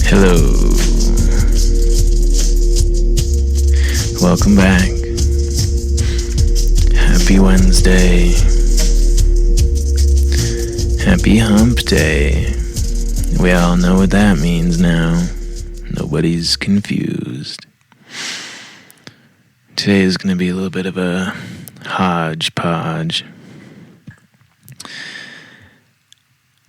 Hello. Welcome back. Happy Wednesday. Happy Hump Day. We all know what that means now. Nobody's confused. Today is going to be a little bit of a hodgepodge.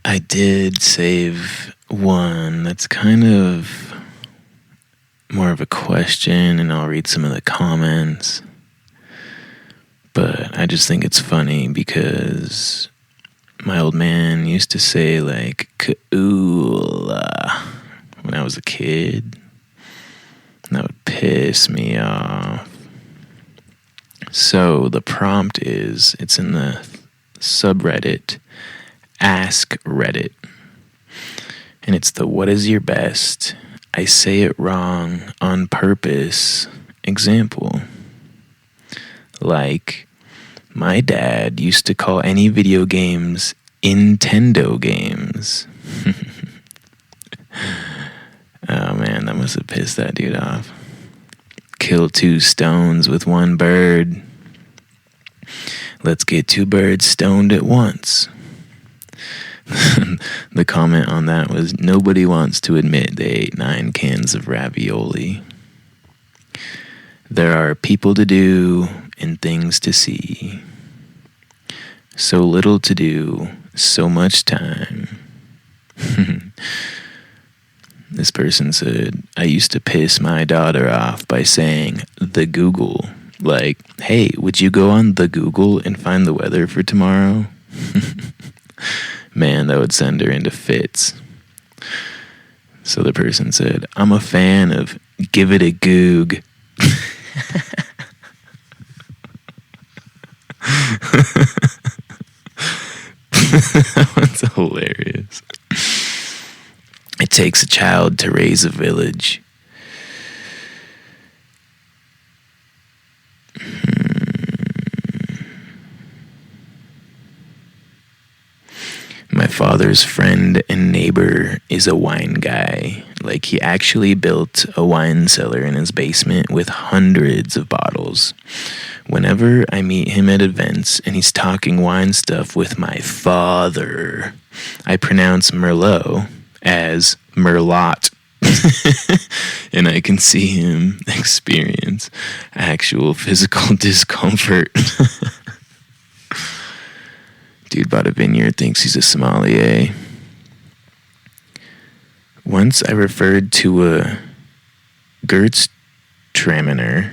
I did save one that's kind of more of a question, and I'll read some of the comments. But I just think it's funny because my old man used to say, like, "Ka'ula" when I was a kid. And that would piss me off. So the prompt is, it's in the subreddit, Ask Reddit. And it's the "what is your best? I say it wrong on purpose" example. Like, my dad used to call any video games Nintendo games. Oh man, that must have pissed that dude off. Kill two stones with one bird. Let's get two birds stoned at once. The comment on that was, nobody wants to admit they ate 9 cans of ravioli. There are people to do and things to see. So little to do, so much time. This person said, I used to piss my daughter off by saying the Google. Like, hey, would you go on the Google and find the weather for tomorrow? Man, that would send her into fits. So the person said, I'm a fan of give it a goog. That one's hilarious. It takes a child to raise a village. My father's friend and neighbor is a wine guy. Like, he actually built a wine cellar in his basement with hundreds of bottles. Whenever I meet him at events and he's talking wine stuff with my father, I pronounce Merlot as Merlot. And I can see him experience actual physical discomfort. Dude bought a vineyard, thinks he's a sommelier. Once I referred to a Gewürztraminer,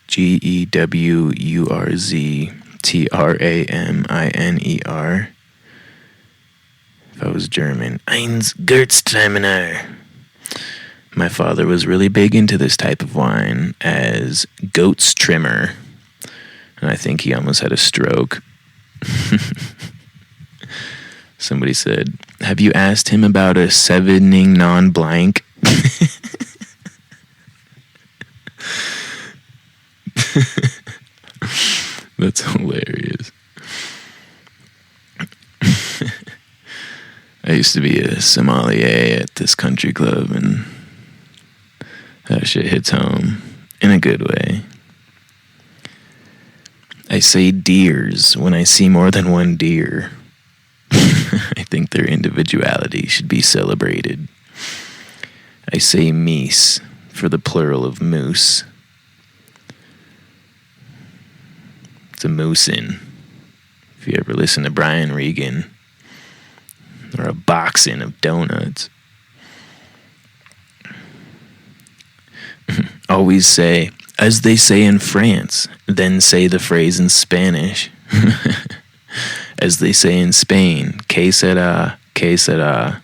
Gewürztraminer. If I was German, eins Gewürztraminer. My father was really big into this type of wine as goat's trimmer. And I think he almost had a stroke. Somebody said, have you asked him about a sevening non-blank? That's hilarious. I used to be a sommelier at this country club, and that shit hits home in a good way. I say deers when I see more than one deer. I think their individuality should be celebrated. I say meese for the plural of moose. It's a moosin'. If you ever listen to Brian Regan, or a boxing of donuts. Always say, as they say in France, then say the phrase in Spanish. As they say in Spain, que será, que será.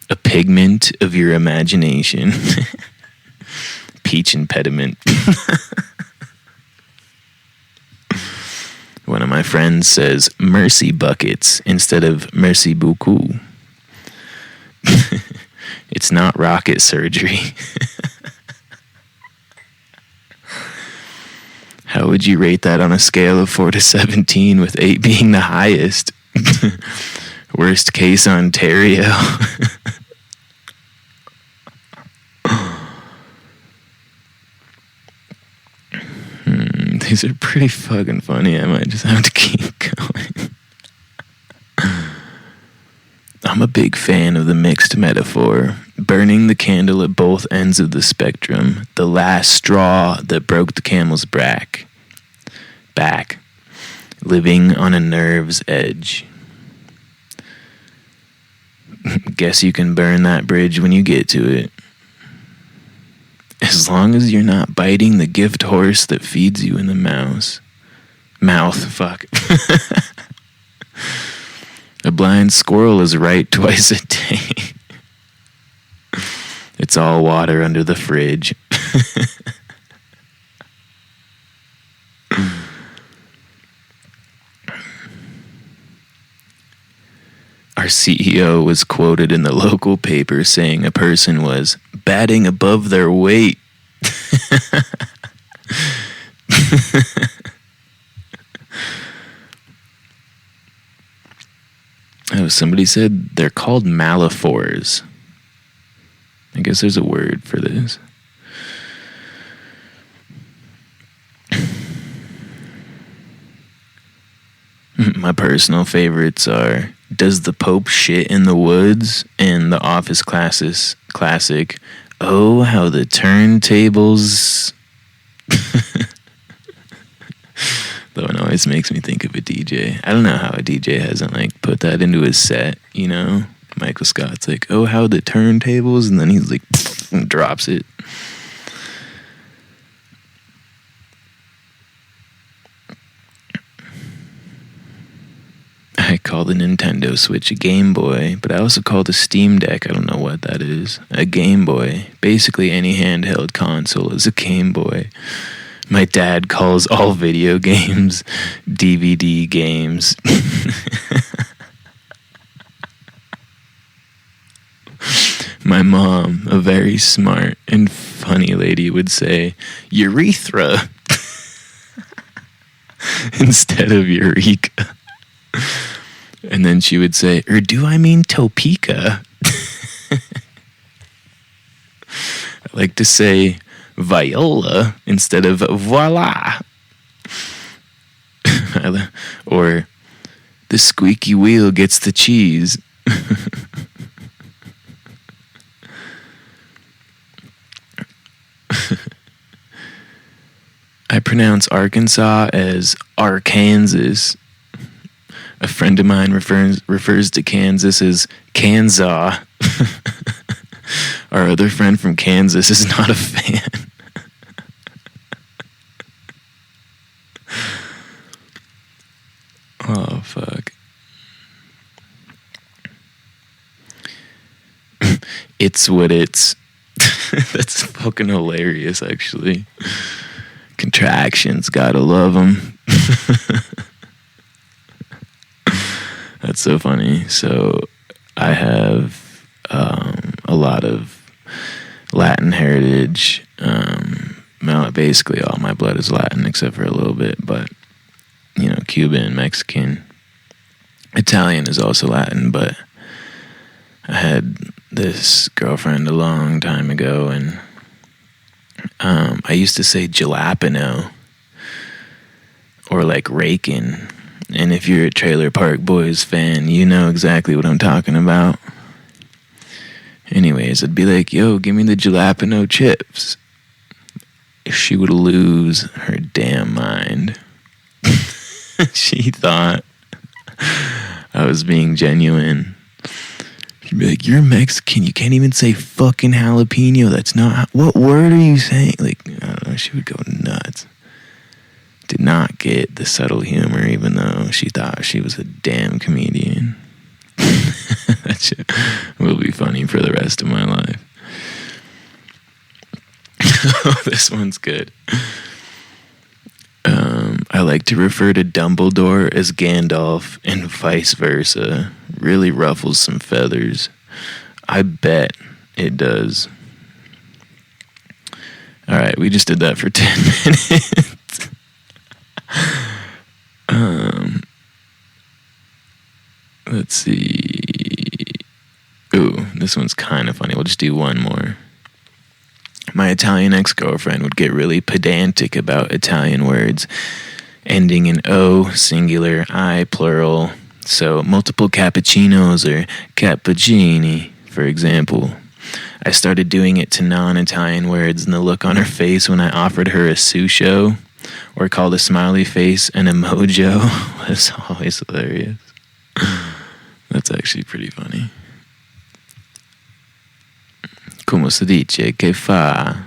A pigment of your imagination. Peach impediment. One of my friends says mercy buckets instead of merci beaucoup. It's not rocket surgery. How would you rate that on a scale of 4 to 17, with 8 being the highest? Worst case, Ontario. These are pretty fucking funny. I might just have to keep going. I'm a big fan of the mixed metaphor, burning the candle at both ends of the spectrum, the last straw that broke the camel's back, living on a nerve's edge. Guess you can burn that bridge when you get to it. As long as you're not biting the gift horse that feeds you in the mouth. Fuck. A blind squirrel is right twice a day. It's all water under the fridge. Our CEO was quoted in the local paper saying a person was batting above their weight. Oh, somebody said they're called malaphors. I guess there's a word for this. My personal favorites are Does the Pope Shit in the Woods? And The Office classic, Oh, How the Turntables. Though it always makes me think of a DJ. I don't know how a DJ hasn't like put that into his set, you know? Michael Scott's like, oh, how the turntables, and then he's like, and drops it. I call the Nintendo Switch a Game Boy, but I also call the Steam Deck, I don't know what that is, a Game Boy. Basically any handheld console is a Game Boy. My dad calls all video games DVD games. My mom, a very smart and funny lady, would say, urethra, instead of eureka. And then she would say, or do I mean Topeka? I like to say viola instead of voila. Or the squeaky wheel gets the cheese. I pronounce Arkansas as Arkansas. A friend of mine refers to Kansas as Kansas. Our other friend from Kansas is not a fan. Oh, fuck. It's what it's. That's fucking hilarious, actually. Contractions, gotta love them. That's so funny. So I have a lot of Latin heritage. Basically all my blood is Latin except for a little bit, but you know, Cuban, Mexican, Italian is also Latin. But I had this girlfriend a long time ago, and I used to say jalapeno or like rakin'. And if you're a Trailer Park Boys fan, you know exactly what I'm talking about. Anyways, I'd be like, yo, give me the jalapeno chips. She would lose her damn mind. She thought I was being genuine. She'd be like, you're Mexican, you can't even say fucking jalapeno. That's not, what word are you saying? Like, I don't know, she would go nuts. Did not get the subtle humor, even though she thought she was a damn comedian. That shit will be funny for the rest of my life. This one's good. I like to refer to Dumbledore as Gandalf and vice versa. Really ruffles some feathers. I bet it does. Alright, we just did that for 10 minutes. Let's see. Ooh, this one's kind of funny. We'll just do one more. My Italian ex-girlfriend would get really pedantic about Italian words ending in O, singular, I, plural. So multiple cappuccinos or cappuccini, for example. I started doing it to non-Italian words, and the look on her face when I offered her a susho or called a smiley face an emojo was always hilarious. That's actually pretty funny. Come si dice che fa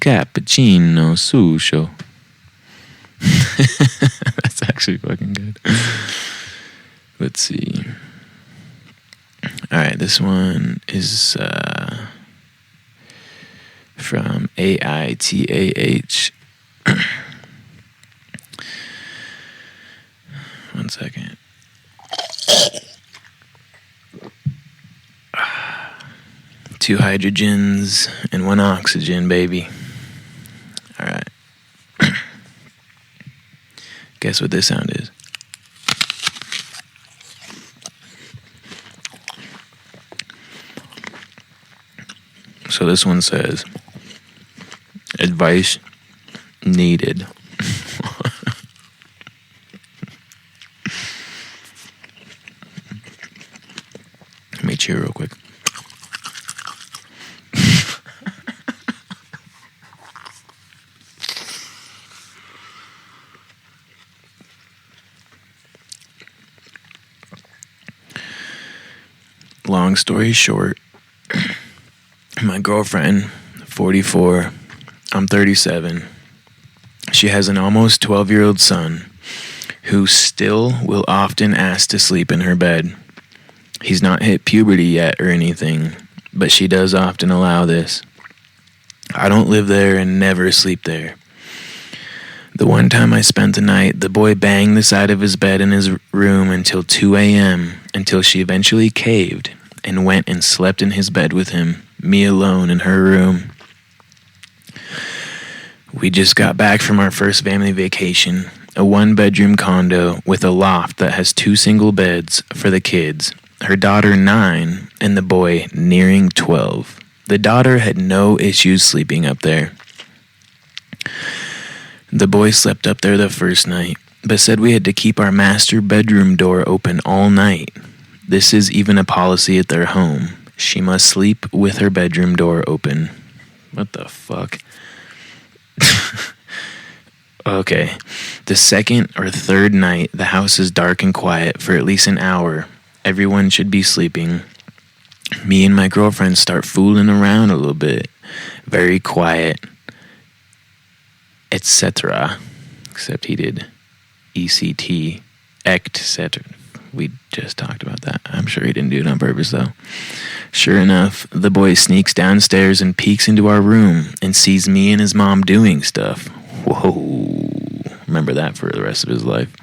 cappuccino susho? That's actually fucking good. Let's see. Alright, this one is from AITAH. One second. Two hydrogens and one oxygen, baby. Alright. Guess what this sound is? So this one says, advice needed. Let me cheer real quick. Long story short, my girlfriend, 44, I'm 37. She has an almost 12-year-old son who still will often ask to sleep in her bed. He's not hit puberty yet or anything, but she does often allow this. I don't live there and never sleep there. The one time I spent the night, the boy banged the side of his bed in his room until 2 a.m., until she eventually caved and went and slept in his bed with him, me alone in her room. We just got back from our first family vacation, a one-bedroom condo with a loft that has 2 single beds for the kids, her daughter 9 and the boy nearing 12. The daughter had no issues sleeping up there. The boy slept up there the first night, but said we had to keep our master bedroom door open all night. This is even a policy at their home. She must sleep with her bedroom door open. What the fuck? Okay. The second or third night, the house is dark and quiet for at least an hour. Everyone should be sleeping. Me and my girlfriend start fooling around a little bit. Very quiet, etc. Except he did ECT, etc. We just talked about that. I'm sure he didn't do it on purpose, though. Sure enough, the boy sneaks downstairs and peeks into our room and sees me and his mom doing stuff. Whoa. Remember that for the rest of his life.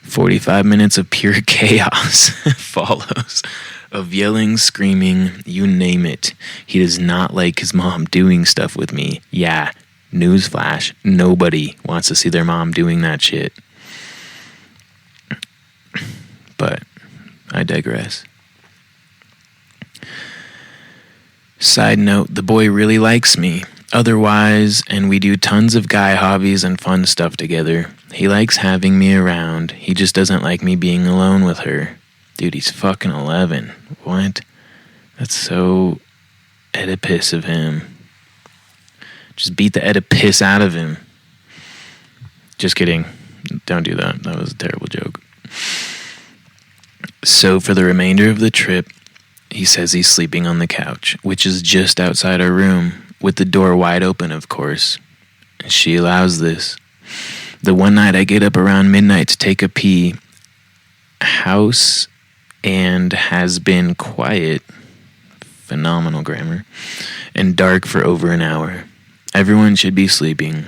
45 minutes of pure chaos follows. Of yelling, screaming, you name it. He does not like his mom doing stuff with me. Yeah, newsflash, nobody wants to see their mom doing that shit. But I digress. Side note, the boy really likes me. Otherwise, and we do tons of guy hobbies and fun stuff together. He likes having me around. He just doesn't like me being alone with her. Dude, he's fucking 11. What? That's so Oedipus of him. Just beat the Oedipus out of him. Just kidding. Don't do that. That was a terrible joke. So for the remainder of the trip, he says he's sleeping on the couch, which is just outside our room, with the door wide open, of course. She allows this. The one night I get up around midnight to take a pee, house and has been quiet, phenomenal grammar, and dark for over an hour. Everyone should be sleeping.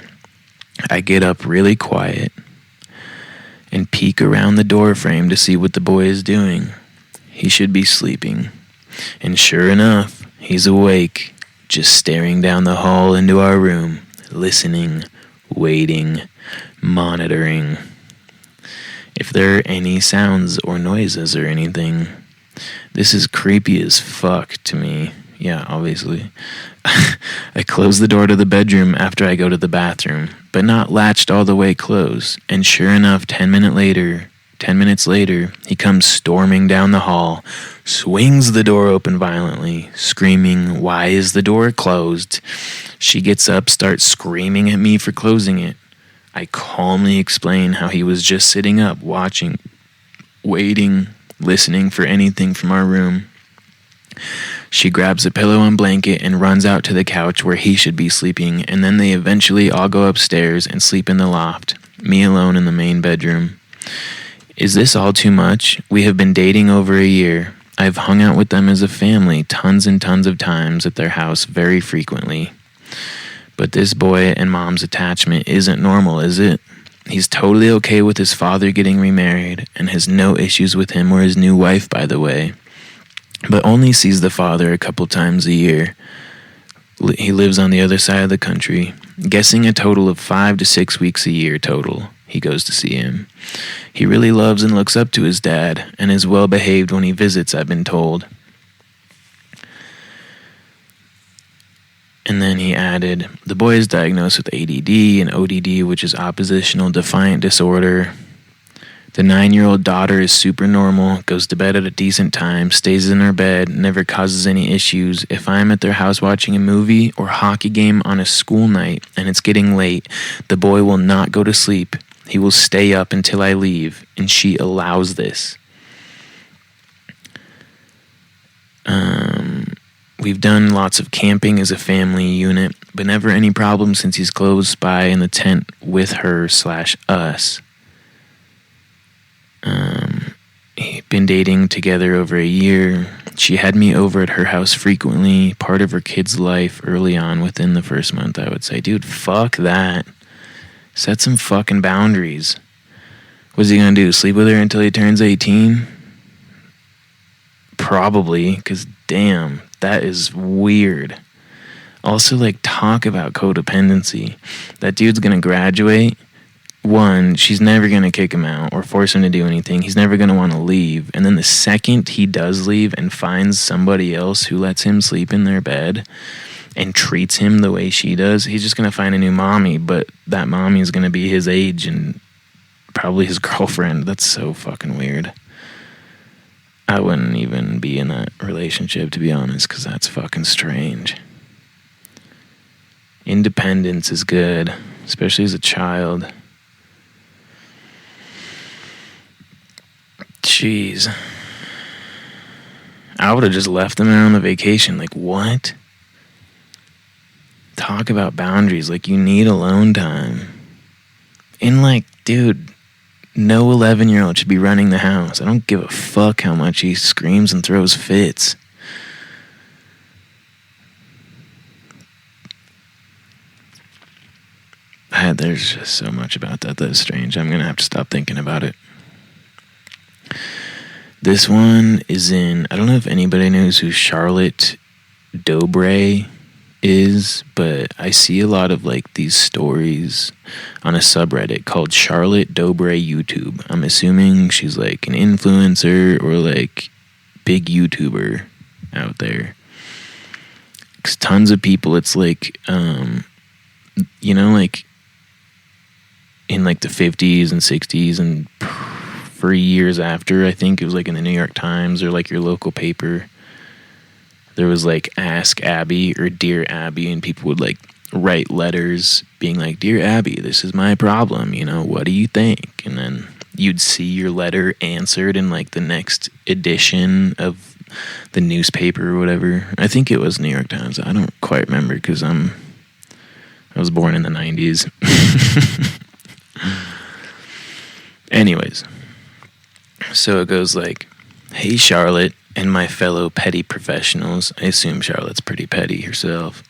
I get up really quiet and peek around the door frame to see what the boy is doing. He should be sleeping. And sure enough, he's awake, just staring down the hall into our room, listening, waiting, monitoring. if there are any sounds or noises or anything. This is creepy as fuck to me. Yeah, obviously. I close the door to the bedroom after I go to the bathroom, but not latched all the way closed. And sure enough, 10 minutes later, he comes storming down the hall, swings the door open violently, screaming, "Why is the door closed?" She gets up, starts screaming at me for closing it. I calmly explain how he was just sitting up, watching, waiting, listening for anything from our room. She grabs a pillow and blanket and runs out to the couch where he should be sleeping, and then they eventually all go upstairs and sleep in the loft, me alone in the main bedroom. Is this all too much? We have been dating over a year. I've hung out with them as a family tons and tons of times at their house very frequently. But this boy and mom's attachment isn't normal, is it? He's totally okay with his father getting remarried and has no issues with him or his new wife, by the way, but only sees the father a couple times a year. He lives on the other side of the country, guessing a total of 5 to 6 weeks a year total. He goes to see him. He really loves and looks up to his dad and is well behaved when he visits, I've been told. And then he added, the boy is diagnosed with ADD and ODD, which is oppositional defiant disorder. The 9-year-old daughter is super normal, goes to bed at a decent time, stays in her bed, never causes any issues. If I'm at their house watching a movie or hockey game on a school night and it's getting late, the boy will not go to sleep. He will stay up until I leave, and she allows this. We've done lots of camping as a family unit, but never any problems since he's close by in the tent with her/us. Been dating together over a year. She had me over at her house frequently, part of her kid's life early on within the first month, I would say. Dude, fuck that. Set some fucking boundaries. What's he gonna do? Sleep with her until he turns 18? Probably, because damn, that is weird. Also, like, talk about codependency. That dude's gonna graduate. One, she's never gonna kick him out or force him to do anything. He's never gonna want to leave. And then the second he does leave and finds somebody else who lets him sleep in their bed and treats him the way she does, he's just gonna find a new mommy, but that mommy is gonna be his age and probably his girlfriend. That's so fucking weird. I wouldn't even be in that relationship, to be honest, because that's fucking strange. Independence is good, especially as a child. Jeez. I would have just left them there on the vacation. Like, what? Talk about boundaries. Like, you need alone time. And, like, dude, no 11-year-old should be running the house. I don't give a fuck how much he screams and throws fits. There's just so much about that is strange. I'm going to have to stop thinking about it. This one is in, I don't know if anybody knows who Charlotte Dobre is, but I see a lot of like these stories on a subreddit called Charlotte Dobre YouTube. I'm assuming she's like an influencer or like big YouTuber out there. 'Cause tons of people, it's like, you know, like in like the 50s and 60s and for years after, I think it was like in the New York Times or like your local paper, there was like Ask Abby or Dear Abby, and people would like write letters being like, "Dear Abby, this is my problem, you know, what do you think?" And then you'd see your letter answered in like the next edition of the newspaper or whatever. I think it was New York Times. I don't quite remember because I was born in the 90s. Anyways, so it goes like, "Hey Charlotte and my fellow petty professionals." I assume Charlotte's pretty petty herself.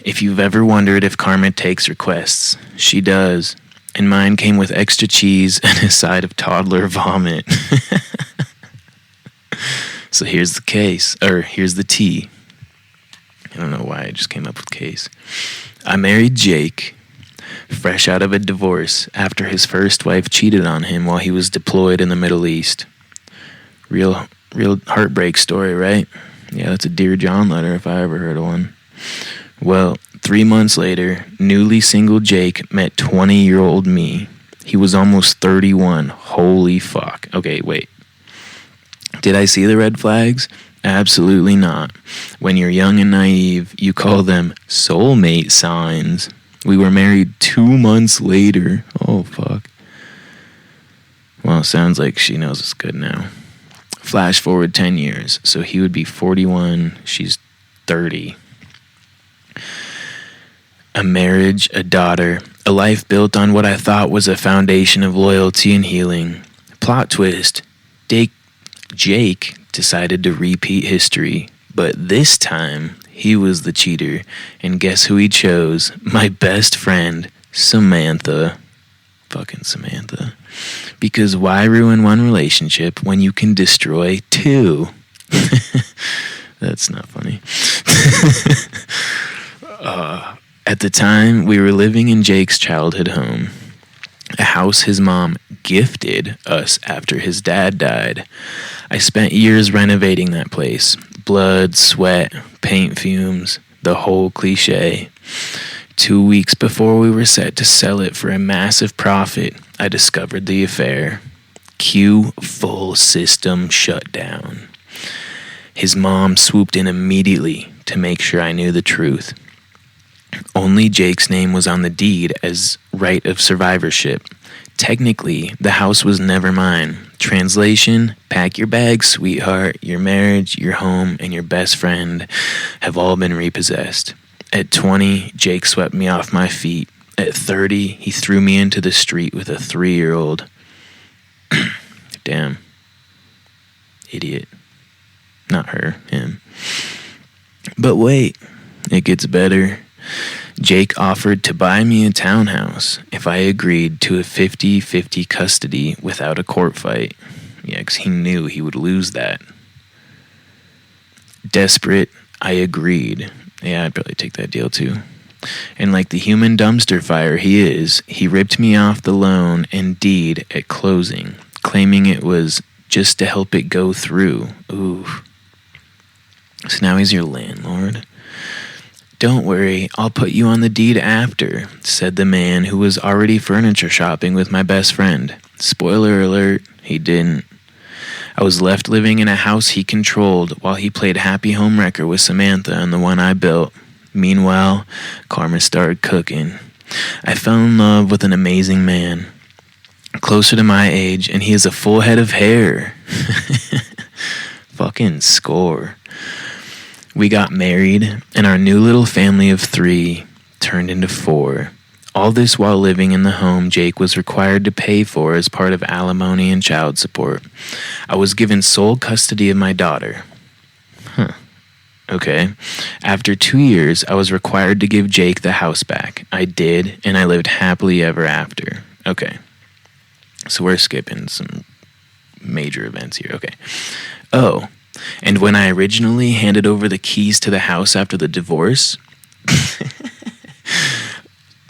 "If you've ever wondered if Karma takes requests, she does. And mine came with extra cheese and a side of toddler vomit." So here's the case, or here's the tea. I don't know why I just came up with case. "I married Jake. fresh out of a divorce after his first wife cheated on him while he was deployed in the Middle East. Real heartbreak story, right? Yeah, that's a Dear John letter if I ever heard of one. Well, 3 months later, newly single Jake met 20-year-old me. He was almost 31. Holy fuck. Okay, wait. Did I see the red flags? Absolutely not. When you're young and naive, you call them soulmate signs. We were married 2 months later. Oh, fuck. Well, sounds like she knows it's good now. Flash forward 10 years. So he would be 41. She's 30. A marriage, a daughter, a life built on what I thought was a foundation of loyalty and healing. Plot twist. Jake decided to repeat history, but this time he was the cheater, and guess who he chose? My best friend, Samantha. Fucking Samantha. Because why ruin one relationship when you can destroy two? That's not funny. At the time, we were living in Jake's childhood home, a house his mom gifted us after his dad died. I spent years renovating that place. Blood, sweat, paint fumes, the whole cliche. 2 weeks before we were set to sell it for a massive profit, I discovered the affair. Cue full system shutdown. His mom swooped in immediately to make sure I knew the truth. Only Jake's name was on the deed as right of survivorship. Technically, the house was never mine. Translation, pack your bags, sweetheart. Your marriage, your home, and your best friend have all been repossessed. At 20, Jake swept me off my feet. At 30, he threw me into the street with a 3-year-old. Damn. Idiot. Not her, him. But wait, it gets better. Jake offered to buy me a townhouse if I agreed to a 50-50 custody without a court fight. Yeah, because he knew he would lose that. Desperate, I agreed. Yeah, I'd probably take that deal too. And like the human dumpster fire he is, he ripped me off the loan and deed at closing, claiming it was just to help it go through. Ooh. So now he's your landlord. Don't worry, I'll put you on the deed after, said the man who was already furniture shopping with my best friend. Spoiler alert, he didn't. I was left living in a house he controlled while he played happy home wrecker with Samantha and the one I built. Meanwhile, karma started cooking. I fell in love with an amazing man, closer to my age, and he has a full head of hair. Fucking score. We got married, and our new little family of 3 turned into 4. All this while living in the home Jake was required to pay for as part of alimony and child support. I was given sole custody of my daughter. Okay. After 2 years, I was required to give Jake the house back. I did, and I lived happily ever after. Okay. So we're skipping some major events here. Okay. Oh. And when I originally handed over the keys to the house after the divorce,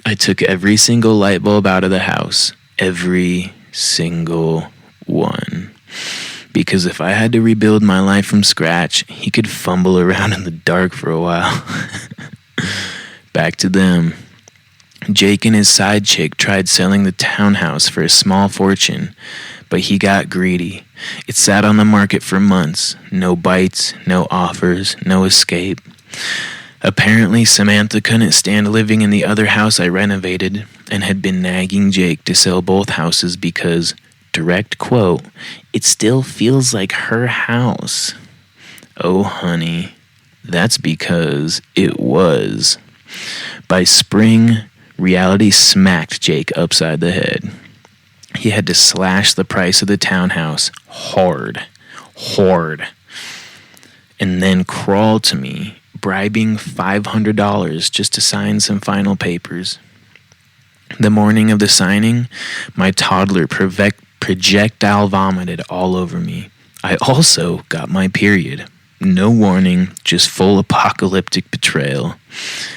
I took every single light bulb out of the house. Every single one. Because if I had to rebuild my life from scratch, he could fumble around in the dark for a while. Back to them. Jake and his side chick tried selling the townhouse for a small fortune, but he got greedy. It sat on the market for months. No bites, no offers, no escape. Apparently, Samantha couldn't stand living in the other house I renovated and had been nagging Jake to sell both houses because, direct quote, it still feels like her house. Oh, honey, that's because it was. By spring, reality smacked Jake upside the head. He had to slash the price of the townhouse hard, and then crawl to me, bribing $500 just to sign some final papers. The morning of the signing, my toddler projectile vomited all over me. I also got my period. No warning, just full apocalyptic betrayal.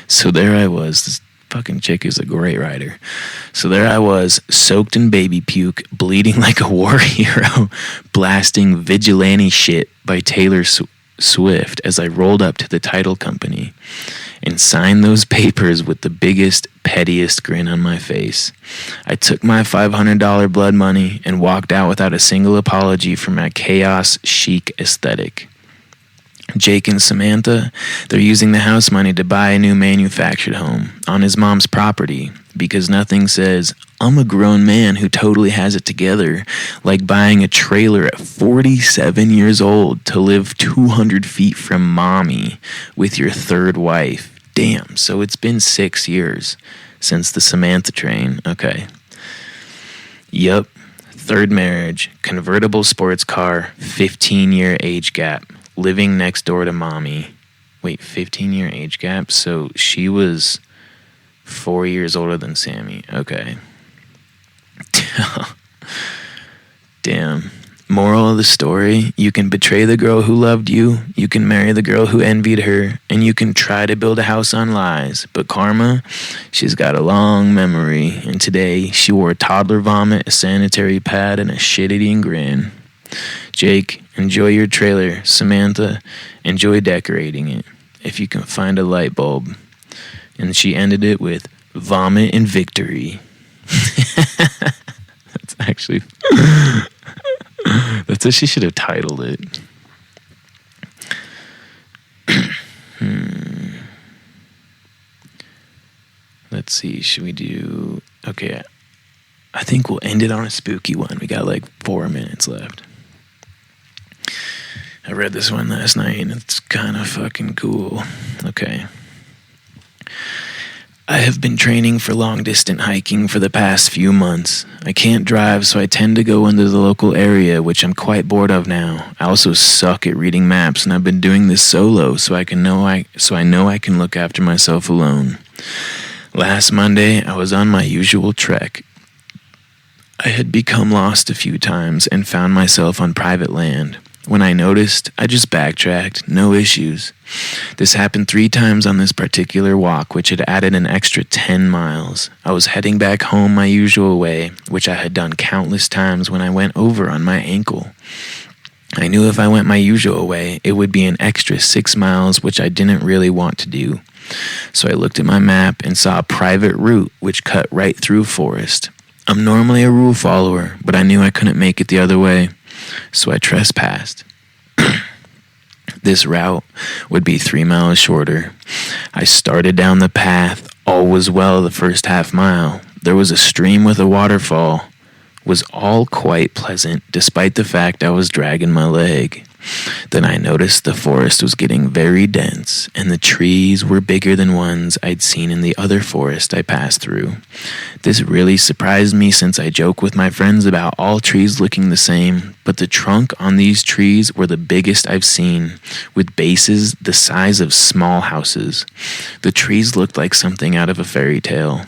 So there I was, this fucking chick is a great writer. So there I was, soaked in baby puke, bleeding like a war hero, blasting Vigilante Shit by Taylor Swift as I rolled up to the title company and signed those papers with the biggest, pettiest grin on my face. I took my $500 blood money and walked out without a single apology for my chaos chic aesthetic. Jake and Samantha, they're using the house money to buy a new manufactured home on his mom's property because nothing says, I'm a grown man who totally has it together, like buying a trailer at 47 years old to live 200 feet from mommy with your third wife. Damn, so it's been 6 years since the Samantha train. Okay. Yup. Third marriage, convertible sports car, 15-year age gap, living next door to mommy. Wait, 15-year age gap? So she was 4 years older than Sammy. Okay. Damn. Moral of the story, you can betray the girl who loved you, you can marry the girl who envied her, and you can try to build a house on lies. But karma, she's got a long memory, and today she wore toddler vomit, a sanitary pad, and a shit-eating grin. Jake, enjoy your trailer. Samantha, enjoy decorating it, if you can find a light bulb. And she ended it with vomit and victory. That's actually... That's what she should have titled it. Let's see, should we do... Okay, I think we'll end it on a spooky one. We got like 4 minutes left. I read this one last night and it's kind of fucking cool. Okay. I have been training for long-distance hiking for the past few months. I can't drive, so I tend to go into the local area, which I'm quite bored of now. I also suck at reading maps, and I've been doing this solo, so I know I can look after myself alone. Last Monday, I was on my usual trek. I had become lost a few times and found myself on private land. When I noticed, I just backtracked, no issues. This happened 3 times on this particular walk, which had added an extra 10 miles. I was heading back home my usual way, which I had done countless times when I went over on my ankle. I knew if I went my usual way, it would be an extra 6 miles, which I didn't really want to do. So I looked at my map and saw a private route which cut right through forest. I'm normally a rule follower, but I knew I couldn't make it the other way. So I trespassed. This route would be 3 miles shorter. I started down the path. All was well the first half mile. There was a stream with a waterfall. Was all quite pleasant, despite the fact I was dragging my leg. Then I noticed the forest was getting very dense, and the trees were bigger than ones I'd seen in the other forest I passed through. This really surprised me since I joke with my friends about all trees looking the same, but the trunk on these trees were the biggest I've seen, with bases the size of small houses. The trees looked like something out of a fairy tale.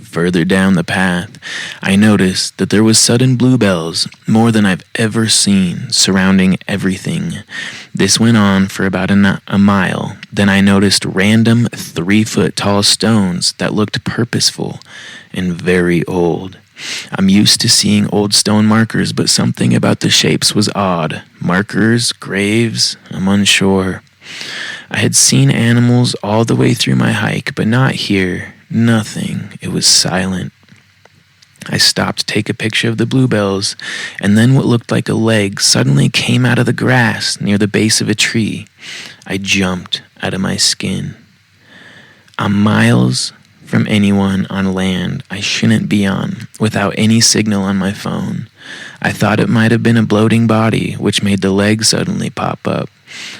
Further down the path, I noticed that there was sudden bluebells, more than I've ever seen, surrounding everything. This went on for about a mile. Then I noticed random 3-foot-tall stones that looked purposeful and very old. I'm used to seeing old stone markers, but something about the shapes was odd. Markers, graves, I'm unsure. I had seen animals all the way through my hike, but not here. Nothing. It was silent. I stopped to take a picture of the bluebells, and then what looked like a leg suddenly came out of the grass near the base of a tree. I jumped out of my skin. I'm miles from anyone on land I shouldn't be on, without any signal on my phone. I thought it might have been a bloating body, which made the leg suddenly pop up.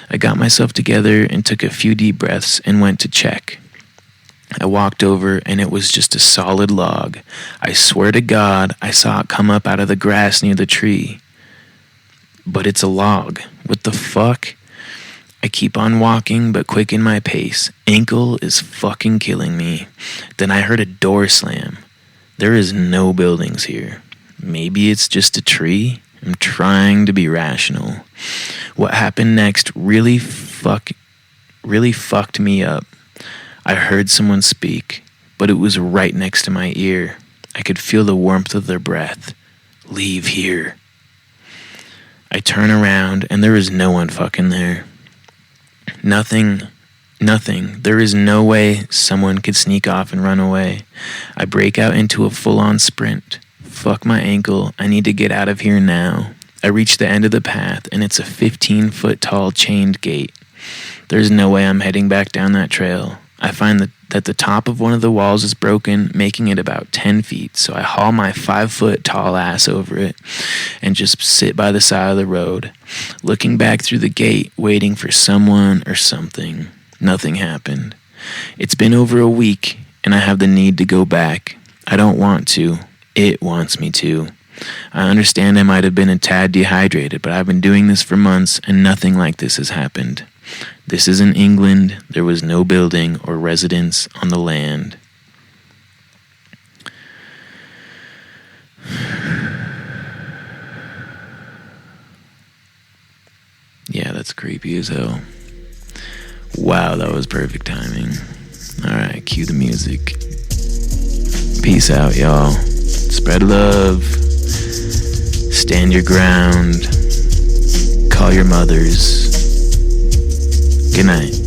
I got myself together and took a few deep breaths and went to check. I walked over, and it was just a solid log. I swear to God, I saw it come up out of the grass near the tree. But it's a log. What the fuck? I keep on walking, but quicken my pace. Ankle is fucking killing me. Then I heard a door slam. There is no buildings here. Maybe it's just a tree? I'm trying to be rational. What happened next really fucked me up. I heard someone speak. but it was right next to my ear. I could feel the warmth of their breath. Leave here. I turn around and there is no one fucking there. Nothing. There is no way someone could sneak off and run away. I break out into a full-on sprint. Fuck my ankle. I need to get out of here now. I reach the end of the path and it's a 15-foot tall chained gate. There's no way I'm heading back down that trail. I find that the top of one of the walls is broken, making it about 10 feet, so I haul my 5-foot tall ass over it and just sit by the side of the road, looking back through the gate, waiting for someone or something. Nothing happened. It's been over a week, and I have the need to go back. I don't want to. It wants me to. I understand I might have been a tad dehydrated, but I've been doing this for months, and nothing like this has happened. This is in England. There was no building or residence on the land. Yeah, that's creepy as hell. Wow, that was perfect timing. Alright, cue the music. Peace out, y'all. Spread love. Stand your ground. Call your mothers. Good night.